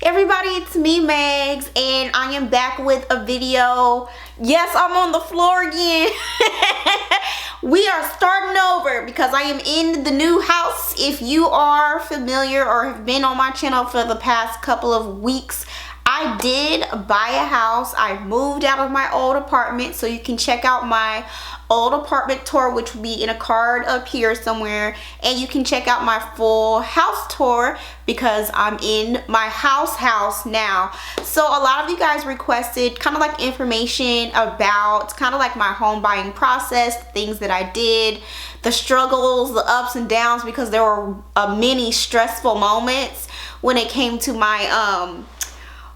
Everybody, it's me, Megs, and I am back with a video. Yes, I'm on the floor again. We are starting over because I am in the new house. If you are familiar or have been on my channel for the past couple of weeks, I did buy a house. I moved out of my old apartment, so you can check out my old apartment tour, which will be in a card up here somewhere, and you can check out my full house tour because I'm in my house now. So a lot of you guys requested kind of like information about kind of like my home buying process, things that I did, the struggles, the ups and downs, because there were many stressful moments when it came to my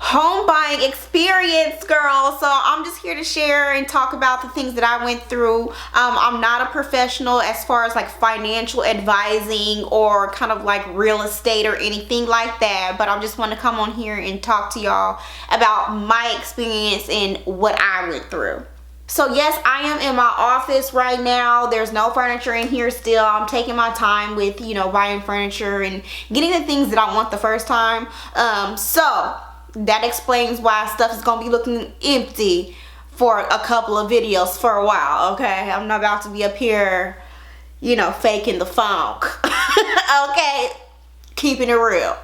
home buying experience, girl. So I'm just here to share and talk about the things that I went through. I'm not a professional as far as like financial advising or kind of like real estate or anything like that, but I just want to come on here and talk to y'all about my experience and what I went through. So yes, I am in my office right now. There's no furniture in here still. I'm taking my time with, you know, buying furniture and getting the things that I want the first time. So that explains why stuff is gonna be looking empty for a couple of videos for a while, okay? I'm not about to be up here, you know, faking the funk. Okay, keeping it real.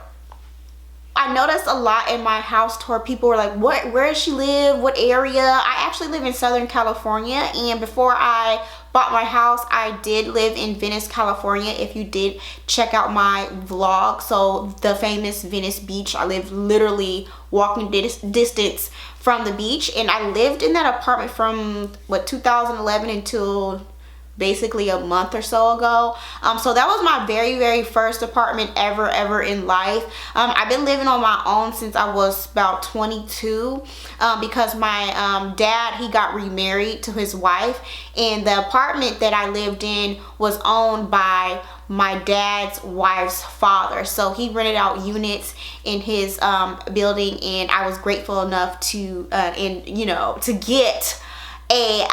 I noticed a lot in my house tour, people were like, where does she live? What area? I actually live in Southern California, and before I bought my house, I did live in Venice, California. If you did check out my vlog, so the famous Venice Beach, I live literally walking distance from the beach, and I lived in that apartment from what, 2011 until basically a month or so ago. So that was my very first apartment ever in life. I've been living on my own since I was about 22 because my dad, he got remarried to his wife, and the apartment that I lived in was owned by my dad's wife's father. So he rented out units in his building, and I was grateful enough to to get a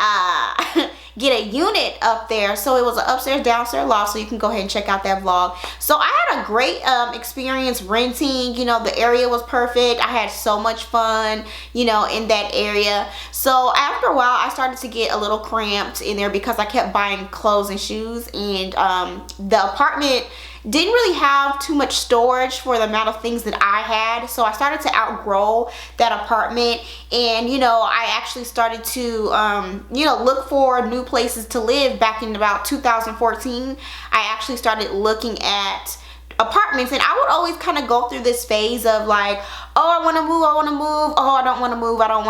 get a unit up there. So it was an upstairs downstairs loft, so you can go ahead and check out that vlog. So I had a great experience renting. You know, the area was perfect. I had so much fun, you know, in that area. So after a while, I started to get a little cramped in there because I kept buying clothes and shoes, and the apartment didn't really have too much storage for the amount of things that I had. So I started to outgrow that apartment, and you know, I actually started to look for new places to live. Back in about 2014, I actually started looking at apartments, and I would always kind of go through this phase of like, oh, I want to move, oh, I don't want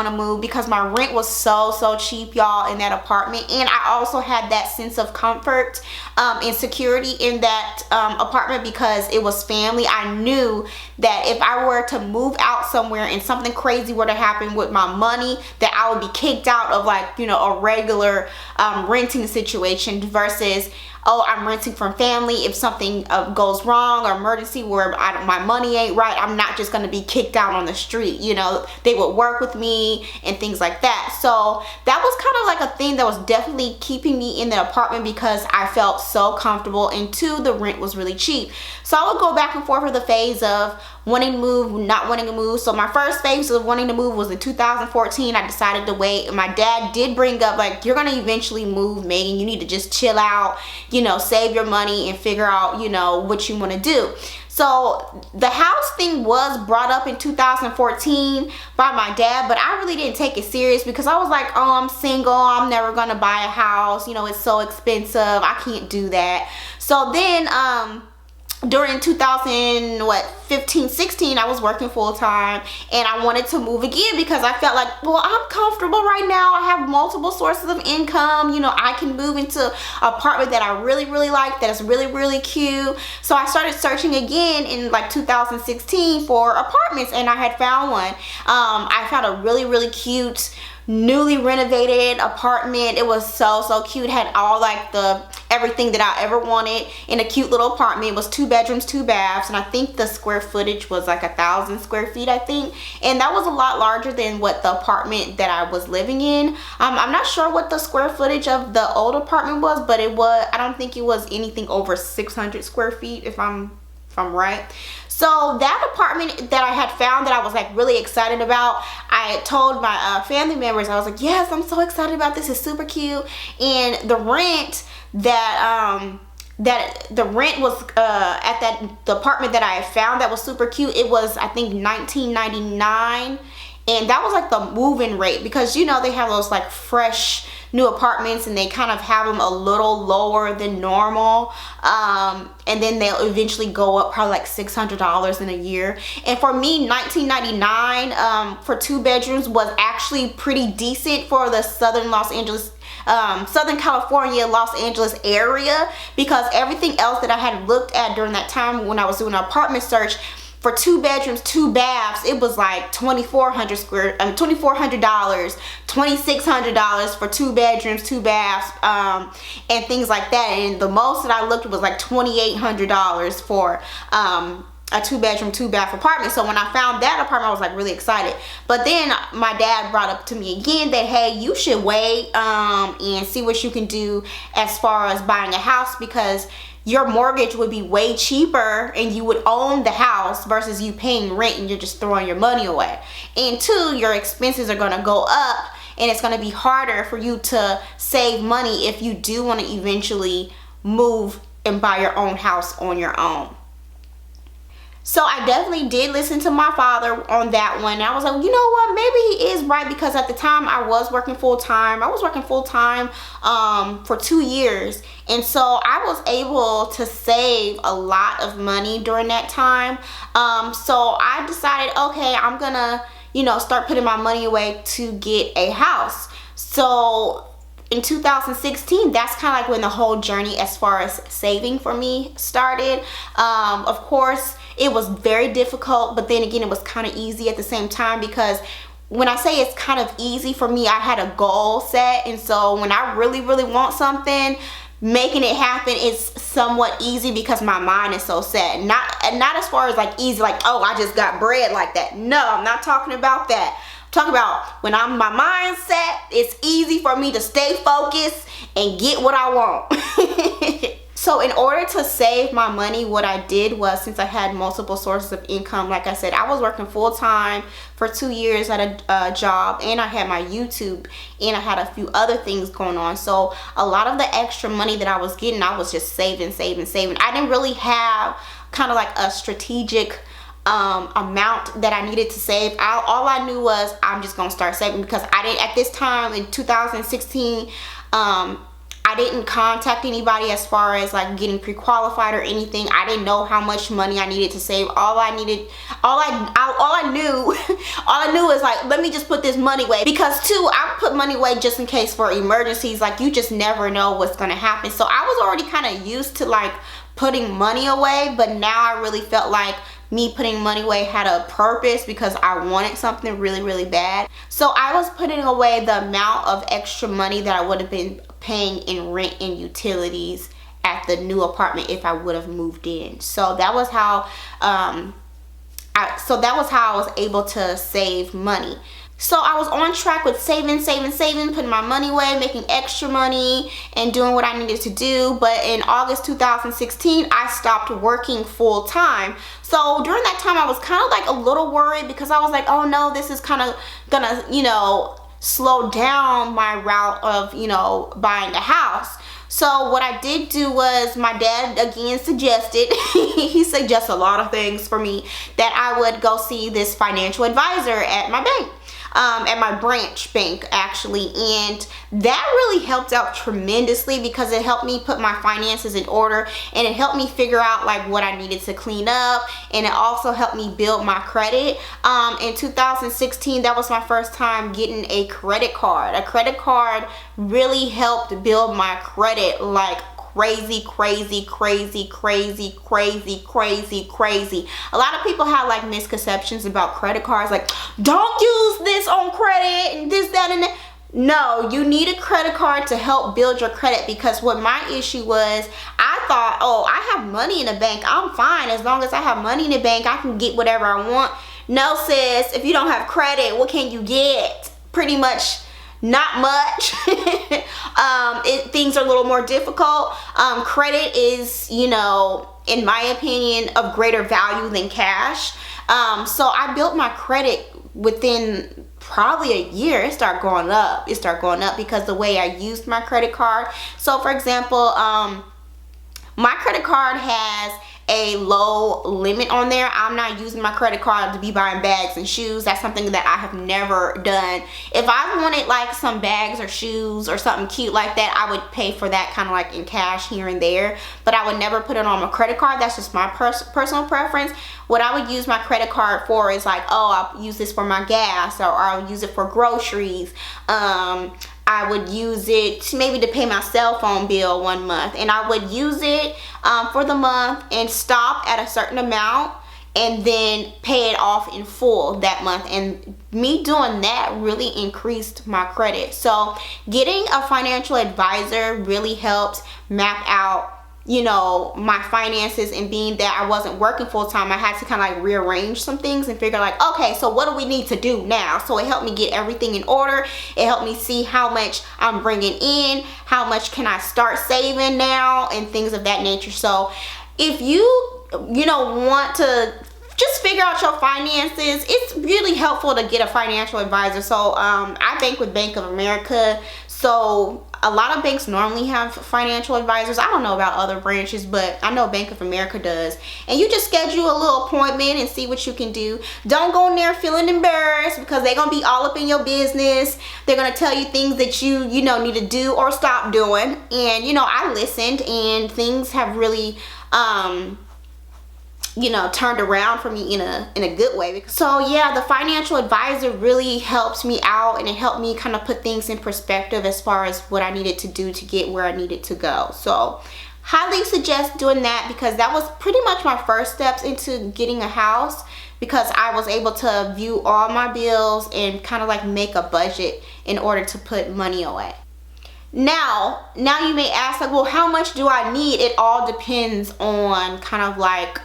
to move, because my rent was so cheap, y'all, in that apartment. And I also had that sense of comfort and security in that apartment because it was family. I knew that if I were to move out somewhere and something crazy were to happen with my money, that I would be kicked out of, like, you know, a regular renting situation versus, oh, I'm renting from family. If something goes wrong or emergency where my money ain't right, I'm not just going to be kicked out on the street. You know, they would work with me and things like that. So that was kind of like a thing that was definitely keeping me in the apartment because I felt so comfortable, and two, the rent was really cheap. So I would go back and forth with the phase of wanting to move, not wanting to move. So my first phase of wanting to move was in 2014. I decided to wait, and my dad did bring up, like, you're gonna eventually move, Megan. You need to just chill out, you know, save your money and figure out, you know, what you want to do. So the house thing was brought up in 2014 by my dad, but I really didn't take it serious because I was like, oh, I'm single, I'm never gonna buy a house, you know, it's so expensive, I can't do that. So then during 2015-16, I was working full-time, and I wanted to move again because I felt like, well, I'm comfortable right now. I have multiple sources of income. You know, I can move into an apartment that I really like, that is really cute. So I started searching again in like 2016 for apartments, and I had found one. I found a really cute newly renovated apartment. It was so cute. It had all like the everything that I ever wanted in a cute little apartment. It was 2 bedrooms, 2 baths, and I think the square footage was like 1,000 square feet, I think, and that was a lot larger than what the apartment that I was living in. I'm not sure what the square footage of the old apartment was, but it was, I don't think it was anything over 600 square feet, if I'm if I'm right. So that apartment that I had found that I was like really excited about, I told my family members, I was like, yes, I'm so excited about this, it's super cute. And the rent that the rent was at the apartment that I had found that was super cute, it was I think $19.99, and that was like the move-in rate, because you know they have those like fresh new apartments and they kind of have them a little lower than normal, and then they'll eventually go up probably like $600 in a year. And for me, $19.99 for 2 bedrooms was actually pretty decent for the Southern California, Los Angeles area, because everything else that I had looked at during that time when I was doing an apartment search, for 2 bedrooms, 2 baths, it was like $2,400, $2,600 for 2 bedrooms, 2 baths, and things like that. And the most that I looked was like $2,800 for a 2 bedroom, 2 bath apartment. So when I found that apartment, I was like really excited. But then my dad brought up to me again that, hey, you should wait and see what you can do as far as buying a house, because your mortgage would be way cheaper and you would own the house versus you paying rent and you're just throwing your money away. And 2, your expenses are going to go up and it's going to be harder for you to save money if you do want to eventually move and buy your own house on your own. So I definitely did listen to my father on that one. I was like, you know what, maybe he is right, because at the time I was working full-time. I was working full-time for 2 years, and so I was able to save a lot of money during that time. So I decided, okay, I'm gonna, you know, start putting my money away to get a house. So in 2016, that's kind of like when the whole journey as far as saving for me started. Of course, it was very difficult, but then again, it was kind of easy at the same time, because when I say it's kind of easy for me, I had a goal set, and so when I really want something, making it happen is somewhat easy because my mind is so set. Not as far as like easy, like, oh, I just got bread like that. No, I'm not talking about that. I'm talking about when my mind set, it's easy for me to stay focused and get what I want. So in order to save my money, what I did was, since I had multiple sources of income, like I said, I was working full-time for 2 years at a job, and I had my YouTube, and I had a few other things going on. So a lot of the extra money that I was getting, I was just saving. I didn't really have kind of like a strategic amount that I needed to save. All I knew was I'm just gonna start saving, because I didn't, at this time in 2016, I didn't contact anybody as far as like getting pre-qualified or anything. I didn't know how much money I needed to save. All I knew is like, let me just put this money away, because too, I put money away just in case for emergencies. Like, you just never know what's gonna happen. So I was already kind of used to like putting money away, but now I really felt like me putting money away had a purpose, because I wanted something really bad. So I was putting away the amount of extra money that I would have been paying in rent and utilities at the new apartment if I would have moved in. So that was how I was able to save money. So I was on track with saving, putting my money away, making extra money, and doing what I needed to do. But in August 2016, I stopped working full time. So during that time, I was kind of like a little worried, because I was like, oh no, this is kind of gonna, you know, slow down my route of, you know, buying a house. So what I did do was, my dad again suggested, he suggests a lot of things for me, that I would go see this financial advisor at my bank. At my branch bank actually, and that really helped out tremendously, because it helped me put my finances in order, and it helped me figure out like what I needed to clean up, and it also helped me build my credit. In 2016, that was my first time getting a credit card. A credit card really helped build my credit like crazy. A lot of people have like misconceptions about credit cards, like, don't use this on credit and this, that, and that. No, you need a credit card to help build your credit, because what my issue was, I thought, oh, I have money in the bank, I'm fine. As long as I have money in the bank, I can get whatever I want. No, sis, if you don't have credit, what can you get? Pretty much not much. Things are a little more difficult. Credit is, you know, in my opinion, of greater value than cash. So I built my credit within probably a year. It started going up because the way I used my credit card. So for example, my credit card has a low limit on there. I'm not using my credit card to be buying bags and shoes. That's something that I have never done. If I wanted like some bags or shoes or something cute like that, I would pay for that kind of like in cash here and there, but I would never put it on my credit card. That's just my personal preference. What I would use my credit card for is like, oh, I'll use this for my gas, or I'll use it for groceries. I would use it maybe to pay my cell phone bill one month, and I would use it for the month and stop at a certain amount and then pay it off in full that month. And me doing that really increased my credit. So getting a financial advisor really helps map out, you know, my finances, and being that I wasn't working full-time, I had to kind of like rearrange some things and figure like, okay, so what do we need to do now? So it helped me get everything in order. It helped me see how much I'm bringing in, how much can I start saving now, and things of that nature. So if you know, want to just figure out your finances, it's really helpful to get a financial advisor. So I bank with Bank of America. So a lot of banks normally have financial advisors. I don't know about other branches, but I know Bank of America does. And you just schedule a little appointment and see what you can do. Don't go in there feeling embarrassed, because they're going to be all up in your business. They're going to tell you things that you know, need to do or stop doing. And, you know, I listened, and things have really, you know, turned around for me in a good way. So yeah, the financial advisor really helps me out, and it helped me kind of put things in perspective as far as what I needed to do to get where I needed to go. So highly suggest doing that, because that was pretty much my first steps into getting a house, because I was able to view all my bills and kind of like make a budget in order to put money away. Now you may ask, like, well, how much do I need? It all depends on kind of like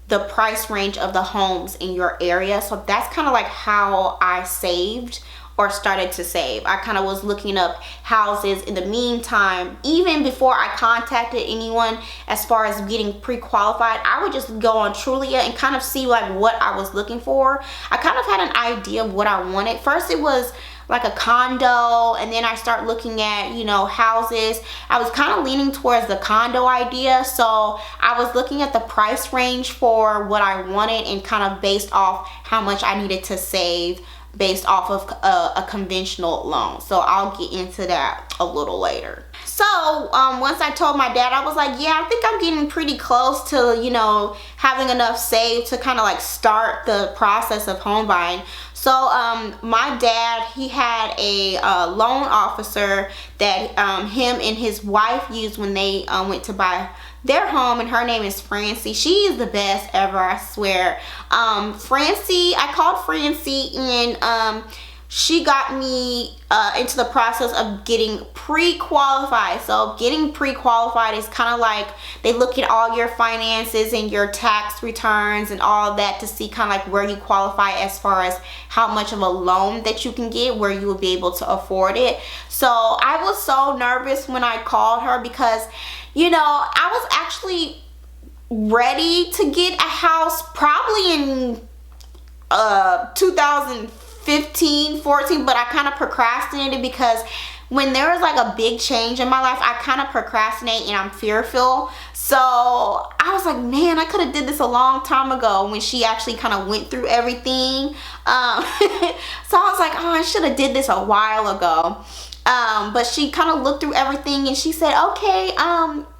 the price range of the homes in your area. So that's kind of like how I saved or started to save. I kind of was looking up houses in the meantime. Even before I contacted anyone as far as getting pre-qualified, I would just go on Trulia and kind of see like what I was looking for. I kind of had an idea of what I wanted. First it was like a condo, and then I start looking at, you know, houses. I was kind of leaning towards the condo idea, so I was looking at the price range for what I wanted, and kind of based off how much I needed to save based off of a conventional loan. So I'll get into that a little later. So once I told my dad, I was like, yeah, I think I'm getting pretty close to, you know, having enough saved to kind of like start the process of home buying. So my dad, he had a loan officer that him and his wife used when they went to buy their home, and her name is Francie. She is the best ever, I swear. Francie, I called Francie, and she got me into the process of getting pre-qualified. So getting pre-qualified is kind of like they look at all your finances and your tax returns and all that to see kind of like where you qualify as far as how much of a loan that you can get, where you will be able to afford it. So I was so nervous when I called her, because, you know, I was actually ready to get a house probably in 2015, 14, but I kind of procrastinated, because when there was like a big change in my life, I kind of procrastinate and I'm fearful. So I was like, man, I could have did this a long time ago when she actually kind of went through everything. So I was like, oh, I should have did this a while ago. But she kind of looked through everything, and she said, okay,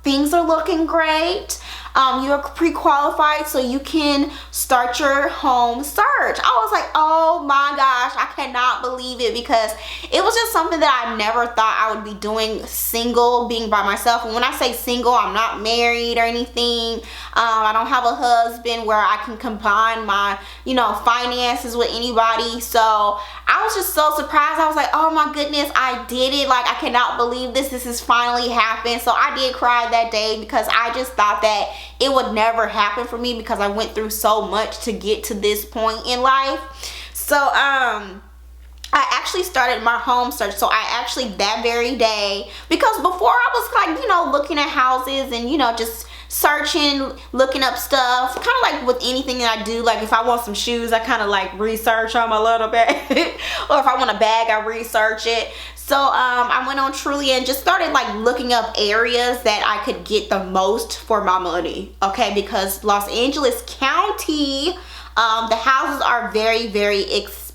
things are looking great. You're pre-qualified, so you can start your home search. I was like, oh my gosh, I cannot believe it, because it was just something that I never thought I would be doing single, being by myself. And when I say single, I'm not married or anything. I don't have a husband where I can combine my, you know, finances with anybody. So I was just so surprised. I was like, oh my goodness, I did it. Like, I cannot believe this has finally happened. So I did cry that day, because I just thought that it would never happen for me, because I went through so much to get to this point in life. So I actually started my home search. So I actually, that very day, because before I was like, you know, looking at houses and, you know, just searching, looking up stuff, kind of like with anything that I do. Like if I want some shoes, I kind of like research them a little bit. Or if I want a bag, I research it. So I went on Trulia and just started like looking up areas that I could get the most for my money. Okay, because Los Angeles County, the houses are very, very expensive.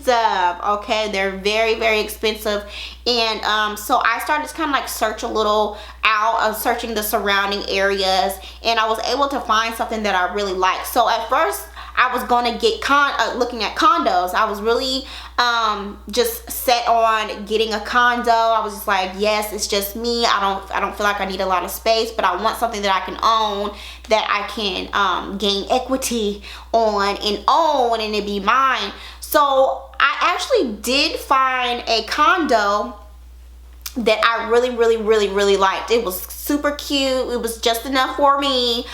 Okay, they're very, very expensive. And so I started to kind of like search a little out, searching the surrounding areas, and I was able to find something that I really liked. So at first I was gonna get looking at condos. I was really just set on getting a condo. I was just like, yes, it's just me. I don't feel like I need a lot of space, but I want something that I can own, that I can gain equity on and own, and it be mine. So I actually did find a condo that I really, really, really, really liked. It was super cute. It was just enough for me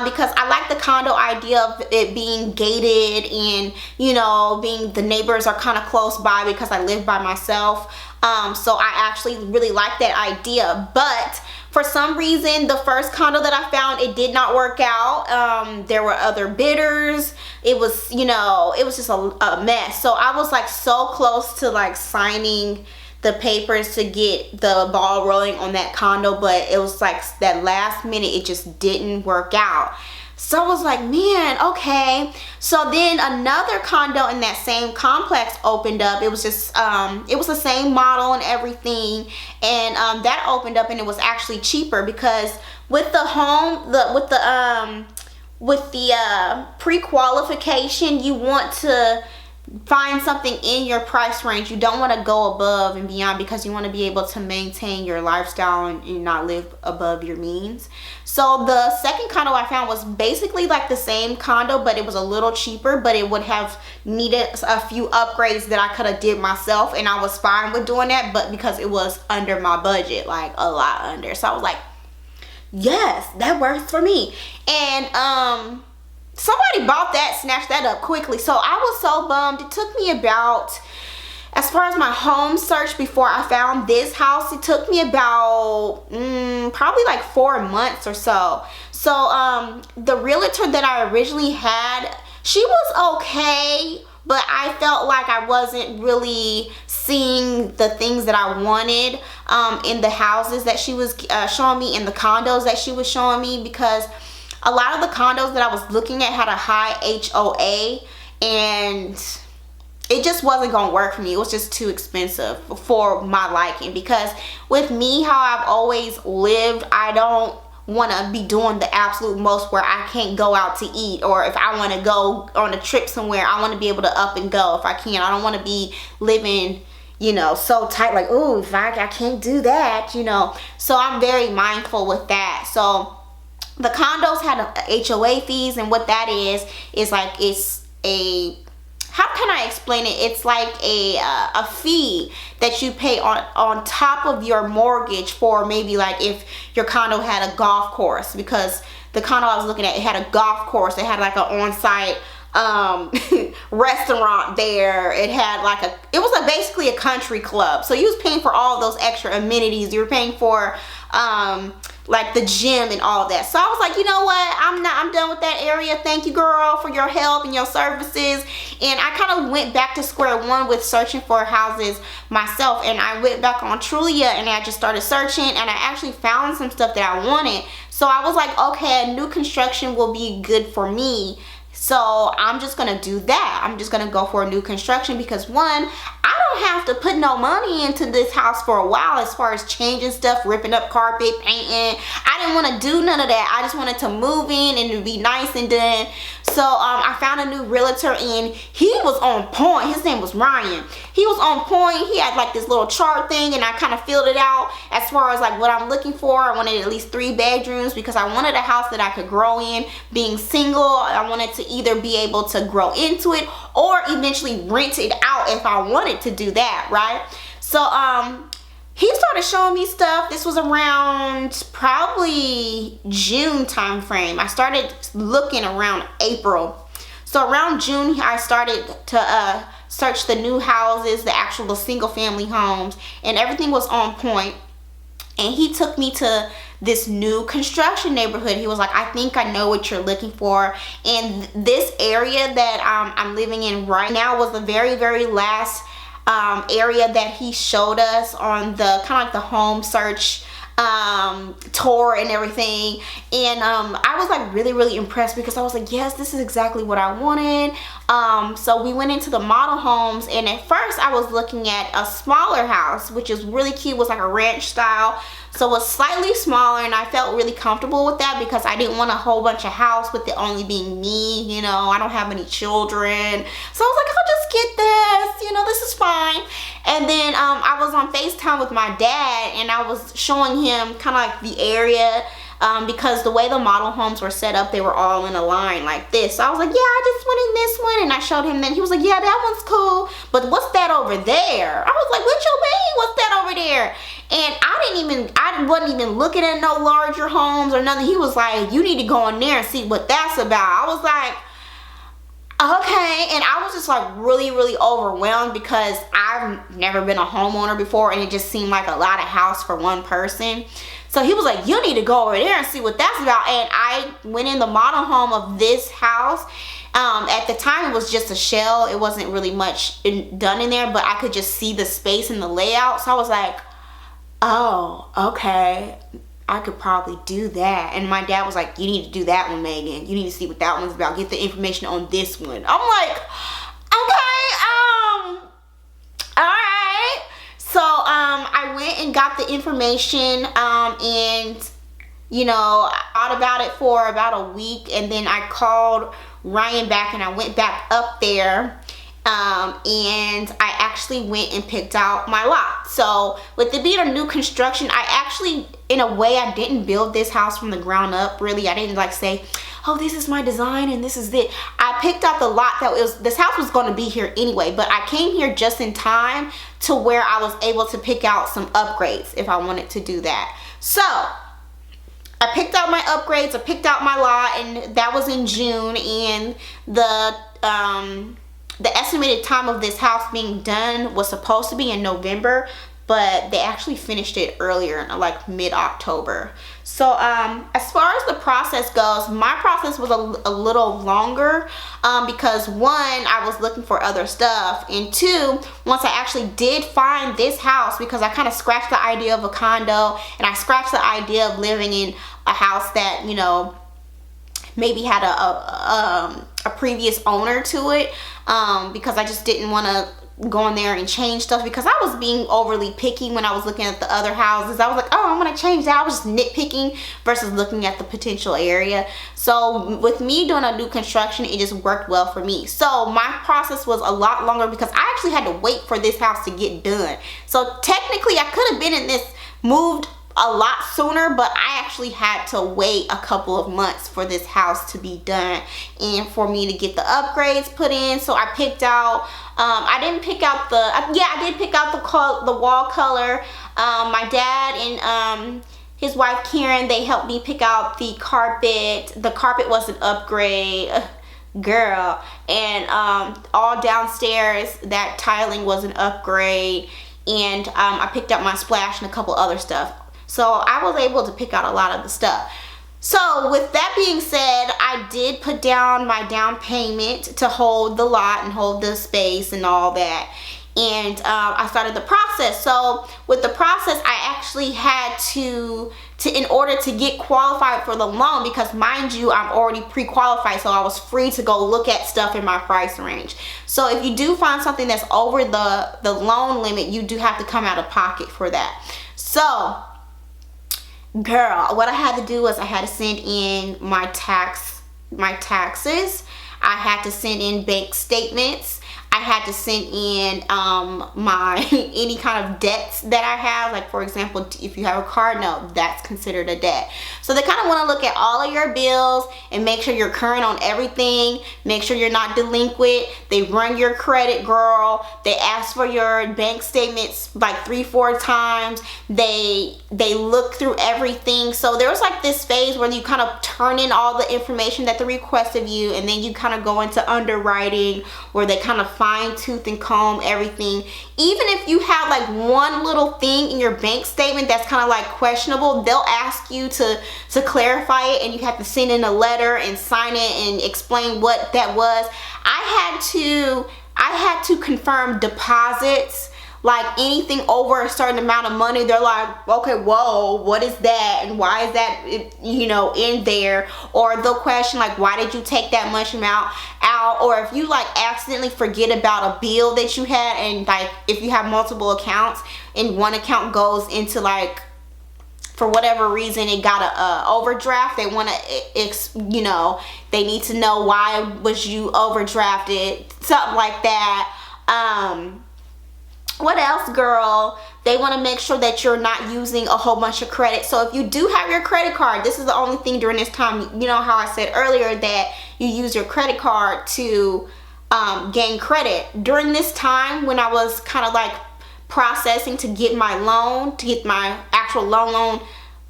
because I like the condo idea of it being gated and, you know, the neighbors are kind of close by because I live by myself. So I actually really like that idea. But for some reason, the first condo that I found, it did not work out. There were other bidders. It was, you know, it was just a mess. So I was like so close to like signing the papers to get the ball rolling on that condo, but it was like that last minute, it just didn't work out. So I was like, man, okay. So then another condo in that same complex opened up. It was just, it was the same model and everything. And that opened up, and it was actually cheaper because with the home, with the pre-qualification, you want to find something in your price range. You don't want to go above and beyond because you want to be able to maintain your lifestyle and not live above your means. So the second condo I found was basically like the same condo, but it was a little cheaper, but it would have needed a few upgrades that I could have did myself, and I was fine with doing that, but because it was under my budget, like a lot under. So I was like, yes, that works for me. And somebody bought that, snatched that up quickly. So I was so bummed. It took me about, as far as my home search before I found this house, it took me about probably like 4 months or so. So the realtor that I originally had, she was okay, but I felt like I wasn't really seeing the things that I wanted in the houses that she was showing me, in the condos that she was showing me, because a lot of the condos that I was looking at had a high HOA, and it just wasn't gonna work for me. It was just too expensive for my liking, because with me, how I've always lived, I don't want to be doing the absolute most where I can't go out to eat, or if I want to go on a trip somewhere, I want to be able to up and go if I can. I don't want to be living, you know, so tight, like, oh, if I can't do that, you know. So I'm very mindful with that. So the condos had a HOA fees, and what that is like, it's a, how can I explain it? It's like a fee that you pay on top of your mortgage for, maybe like if your condo had a golf course, because the condo I was looking at, it had a golf course. It had like an on-site restaurant there. It had like it was basically a country club. So you was paying for all those extra amenities. You were paying for like the gym and all that. So I was like, you know what, I'm done with that area. Thank you, girl, for your help and your services. And I kind of went back to square one with searching for houses myself, and I went back on Trulia and I just started searching, and I actually found some stuff that I wanted. So I was like, okay, a new construction will be good for me. So I'm just gonna do that. I'm just gonna go for a new construction, because one, I don't have to put no money into this house for a while as far as changing stuff, ripping up carpet, painting. I didn't want to do none of that. I just wanted to move in and to be nice and done. So I found a new realtor, and he was on point. His name was Ryan. He was on point. He had like this little chart thing, and I kind of filled it out as far as like what I'm looking for. I wanted at least 3 bedrooms because I wanted a house that I could grow in. Being single, I wanted to either be able to grow into it or eventually rent it out if I wanted to do that, right? So he started showing me stuff. This was around probably June time frame. I started looking around April. So around June, I started to searched the new houses, the single family homes, and everything was on point. And he took me to this new construction neighborhood. He was like, I think I know what you're looking for. And this area that I'm living in right now was the very, very last area that he showed us on the kind of like the home search tour and everything. And I was like really, really impressed, because I was like, yes, this is exactly what I wanted. So we went into the model homes, and at first I was looking at a smaller house, which is really cute. It was like a ranch style, so it was slightly smaller, and I felt really comfortable with that because I didn't want a whole bunch of house with it only being me. You know, I don't have any children, so I was like, I'll just get this, you know, this is fine. And then I was on FaceTime with my dad, and I was showing him kind of like the area, because the way the model homes were set up, they were all in a line like this. So I was like, yeah, I just went in this one, and I showed him. Then he was like, yeah, that one's cool, but what's that over there? I was like, what you mean, what's that over there? And I wasn't even looking at no larger homes or nothing. He was like, you need to go in there and see what that's about. I was like, okay. And I was just like really, really overwhelmed, because I've never been a homeowner before, and it just seemed like a lot of house for one person. So he was like, you need to go over there and see what that's about. And I went in the model home of this house. At the time, it was just a shell. It wasn't really much done in there, but I could just see the space and the layout. So I was like, oh, okay, I could probably do that. And my dad was like, you need to do that one, Megan. You need to see what that one's about. Get the information on this one. I'm like, okay, all right. So I went and got the information, and you know, I thought about it for about a week, and then I called Ryan back, and I went back up there, and I actually went and picked out my lot. So with it being a new construction, I actually, in a way, I didn't build this house from the ground up, really. I didn't like say, oh, this is my design and this is it. I picked out the lot that this house was going to be here anyway, but I came here just in time to where I was able to pick out some upgrades if I wanted to do that. So I picked out my upgrades, I picked out my lot, and that was in June. And the estimated time of this house being done was supposed to be in November, but they actually finished it earlier, like mid-October. So as far as the process goes, my process was a little longer, because one, I was looking for other stuff, and two, once I actually did find this house, because I kind of scratched the idea of a condo, and I scratched the idea of living in a house that, you know, maybe had a previous owner to it, because I just didn't want to go in there and change stuff, because I was being overly picky when I was looking at the other houses. I was like, oh, I'm gonna change that. I was just nitpicking versus looking at the potential area. So with me doing a new construction, it just worked well for me. So my process was a lot longer, because I actually had to wait for this house to get done. So technically I could have been in this, moved a lot sooner, but I actually had to wait a couple of months for this house to be done and for me to get the upgrades put in. So I picked out, I didn't pick out I did pick out the wall color. My dad and his wife Karen, they helped me pick out the carpet. The carpet was an upgrade, girl. And all downstairs, that tiling was an upgrade. And I picked out my splash and a couple other stuff. So I was able to pick out a lot of the stuff. So with that being said, I did put down my down payment to hold the lot and hold the space and all that. And I started the process. So with the process, I actually had to in order to get qualified for the loan, because mind you, I'm already pre-qualified, so I was free to go look at stuff in my price range. So if you do find something that's over the loan limit, you do have to come out of pocket for that. So girl, what I had to do was I had to send in my taxes. I had to send in bank statements. I had to send in my any kind of debts that I have. Like, for example, if you have a car note, that's considered a debt. So they kind of want to look at all of your bills and make sure you're current on everything. Make sure you're not delinquent. They run your credit, girl. They ask for your bank statements like 3-4 times. They look through everything. So there was like this phase where you kind of turn in all the information that they request of you, and then you kind of go into underwriting, where they kind of fine tooth and comb everything. Even if you have like one little thing in your bank statement that's kind of like questionable, they'll ask you to clarify it, and you have to send in a letter and sign it and explain what that was. I had to confirm deposits, like anything over a certain amount of money. They're like, okay, whoa, what is that, and why is that, you know, in there? Or they'll question like, why did you take that much amount out? Or if you like accidentally forget about a bill that you had, and like if you have multiple accounts and one account goes into like, for whatever reason it got a overdraft, they want to, you know, they need to know why was you overdrafted, something like that. What else, girl? They want to make sure that you're not using a whole bunch of credit. So if you do have your credit card, this is the only thing during this time. You know how I said earlier that you use your credit card to gain credit. During this time when I was kind of like processing to get my loan, to get my actual loan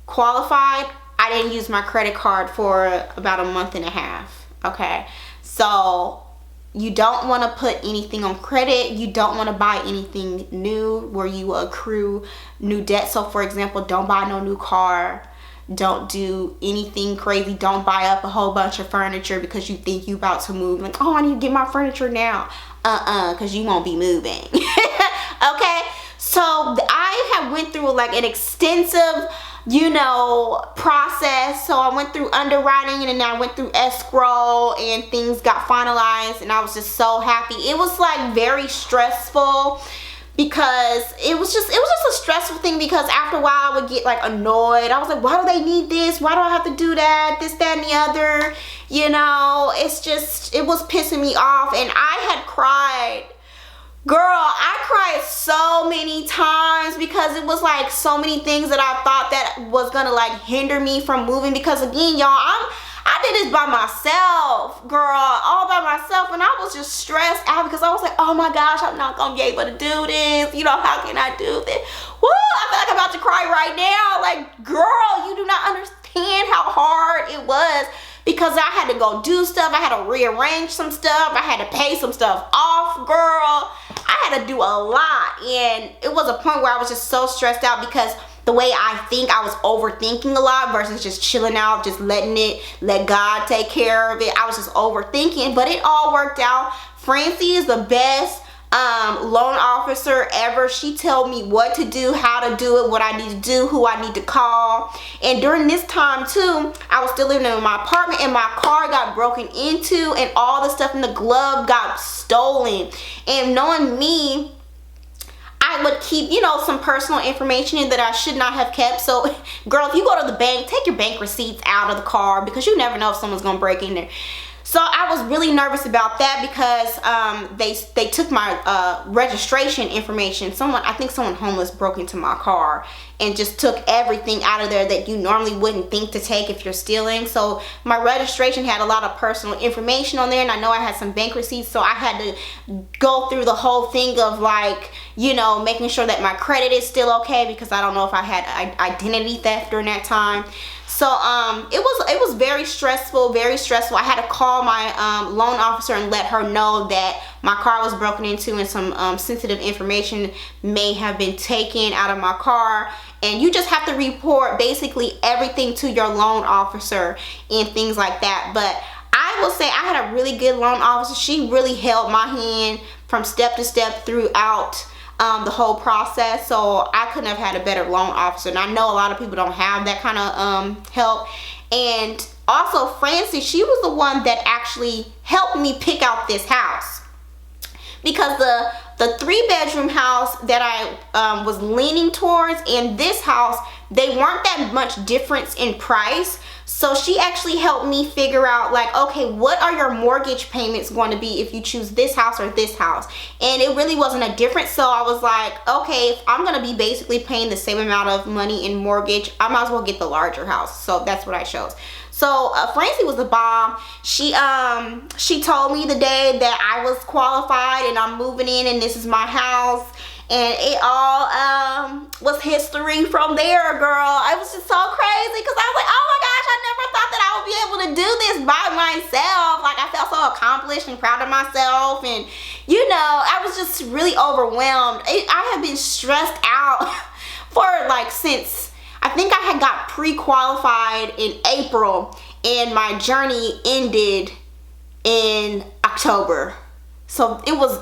qualified, I didn't use my credit card for about a month and a half. Okay, so you don't want to put anything on credit. You don't want to buy anything new where you accrue new debt. So for example, don't buy no new car. Don't do anything crazy. Don't buy up a whole bunch of furniture because you think you about to move. Like, oh, I need to get my furniture now. Because you won't be moving. Okay, so I have went through like an extensive, you know, process. So I went through underwriting, and then I went through escrow, and things got finalized, and I was just so happy. It was like very stressful because it was just a stressful thing, because after a while I would get like annoyed. I was like, why do they need this? Why do I have to do that? This, that, and the other. You know, it's just, it was pissing me off, and I had cried. Girl, I cried so many times because it was like so many things that I thought that was gonna like hinder me from moving. Because again, y'all, I did this by myself, girl, all by myself, and I was just stressed out because I was like, oh my gosh, I'm not gonna be able to do this. You know, how can I do this? Woo, I feel like I'm about to cry right now. Like, girl, you do not understand how hard it was, because I had to go do stuff. I had to rearrange some stuff. I had to pay some stuff off, girl. I had to do a lot, and it was a point where I was just so stressed out because the way I think, I was overthinking a lot versus just chilling out, just let God take care of it. I was just overthinking, but it all worked out. Francie is the best loan officer ever. She told me what to do, how to do it, what I need to do, who I need to call. And during this time too, I was still living in my apartment, and my car got broken into, and all the stuff in the glove got stolen. And knowing me, I would keep, you know, some personal information in that I should not have kept. So girl, if you go to the bank, take your bank receipts out of the car, because you never know if someone's gonna break in there. So I was really nervous about that because they took my registration information. I think someone homeless broke into my car and just took everything out of there that you normally wouldn't think to take if you're stealing. So my registration had a lot of personal information on there, and I know I had some bank receipts, so I had to go through the whole thing of like, you know, making sure that my credit is still okay, because I don't know if I had identity theft during that time. So it was very stressful, very stressful. I had to call my loan officer and let her know that my car was broken into and some sensitive information may have been taken out of my car. And you just have to report basically everything to your loan officer and things like that. But I will say I had a really good loan officer. She really held my hand from step to step throughout the whole process. So I couldn't have had a better loan officer, and I know a lot of people don't have that kind of help. And also Francie, she was the one that actually helped me pick out this house, because the 3-bedroom house that I was leaning towards and this house, they weren't that much difference in price. So she actually helped me figure out like, okay, what are your mortgage payments going to be if you choose this house or this house? And it really wasn't a difference. So I was like, okay, if I'm going to be basically paying the same amount of money in mortgage, I might as well get the larger house. So that's what I chose. So Francie was the bomb. She told me the day that I was qualified and I'm moving in and this is my house. And it all was history from there, girl. It was just so crazy because I was like, oh my gosh, I never thought that I I'll be able to do this by myself. Like, I felt so accomplished and proud of myself, and you know, I was just really overwhelmed. I have been stressed out for like since I think I had got pre-qualified in April, and my journey ended in October. So it was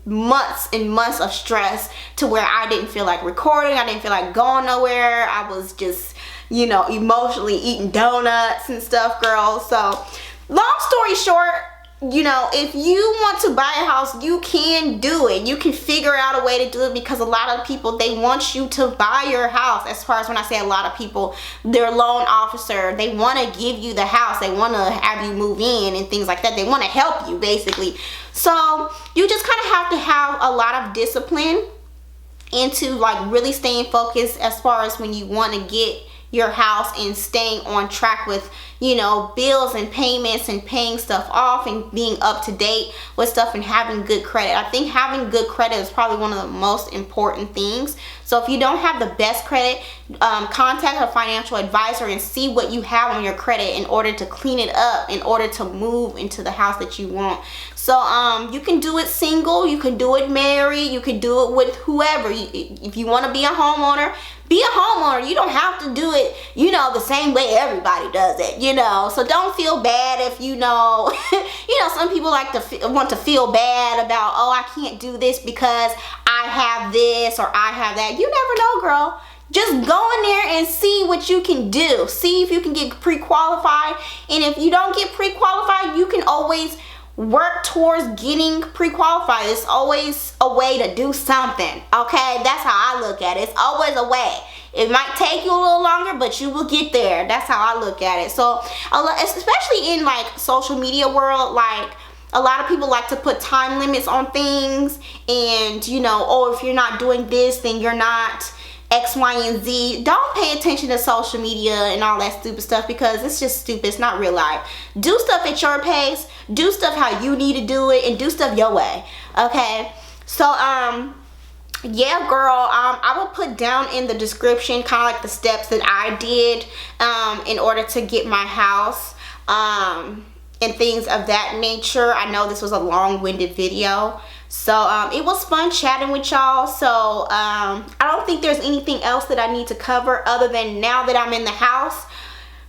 months and months of stress to where I didn't feel like recording. I didn't feel like going nowhere. I was just, you know, emotionally eating donuts and stuff, girl. So long story short, you know, if you want to buy a house, you can do it. You can figure out a way to do it, because a lot of people, they want you to buy your house. As far as when I say a lot of people, their loan officer, they want to give you the house. They want to have you move in and things like that. They want to help you, basically. So you just kind of have to have a lot of discipline into like really staying focused as far as when you want to get your house and staying on track with, you know, bills and payments and paying stuff off and being up to date with stuff and having good credit. I think having good credit is probably one of the most important things. So if you don't have the best credit, contact a financial advisor and see what you have on your credit in order to clean it up, in order to move into the house that you want. So you can do it single, you can do it married, you can do it with whoever. If you want to be a homeowner, be a homeowner. You don't have to do it, you know, the same way everybody does it, you know. So don't feel bad if, you know, you know, some people like to want to feel bad about, oh, I can't do this because I have this or I have that. You never know, girl. Just go in there and see what you can do. See if you can get pre-qualified. And if you don't get pre-qualified, you can always work towards getting pre-qualified. It's always a way to do something, okay? That's how I look at it. It's always a way. It might take you a little longer, but you will get there. That's how I look at it. So especially in like social media world, like a lot of people like to put time limits on things, and you know, oh, if you're not doing this, then you're not X, Y, and Z. Don't pay attention to social media and all that stupid stuff, because it's just stupid. It's not real life. Do stuff at your pace. Do stuff how you need to do it, and do stuff your way. Okay? So, yeah, girl, I will put down in the description kind of like the steps that I did in order to get my house and things of that nature. I know this was a long-winded video. So it was fun chatting with y'all. So I don't think there's anything else that I need to cover other than now that I'm in the house.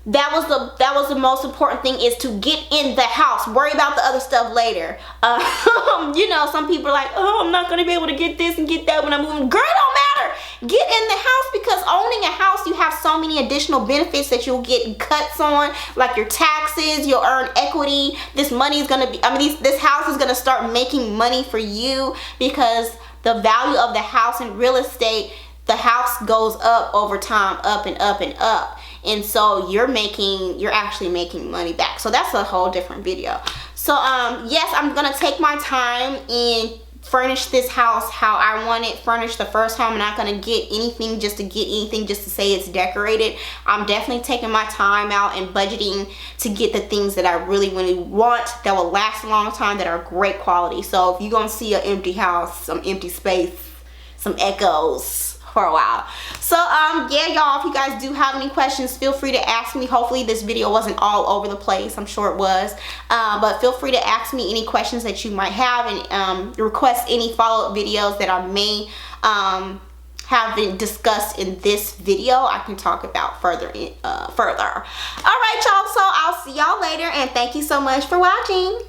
That was the most important thing, is to get in the house. Worry about the other stuff later. You know, some people are like, oh, I'm not gonna be able to get this and get that when I'm moving. Girl, it don't matter. Get in the house, because owning a house, you have so many additional benefits that you'll get cuts on, like your taxes. You'll earn equity. This money is gonna be, this house is gonna start making money for you, because the value of the house in real estate, the house goes up over time, up and up and up. And so you're actually making money back. So that's a whole different video. So yes, I'm gonna take my time and furnish this house how I want it furnished the first time. I'm not gonna get anything just to get anything just to say it's decorated. I'm definitely taking my time out and budgeting to get the things that I really want, that will last a long time, that are great quality. So if you're gonna see an empty house, some empty space, some echoes for a while. So yeah, y'all, if you guys do have any questions, feel free to ask me. Hopefully this video wasn't all over the place. I'm sure it was, but feel free to ask me any questions that you might have, and request any follow-up videos that I may have been discussed in this video. I can talk about further. All right, y'all, so I'll see y'all later, and thank you so much for watching.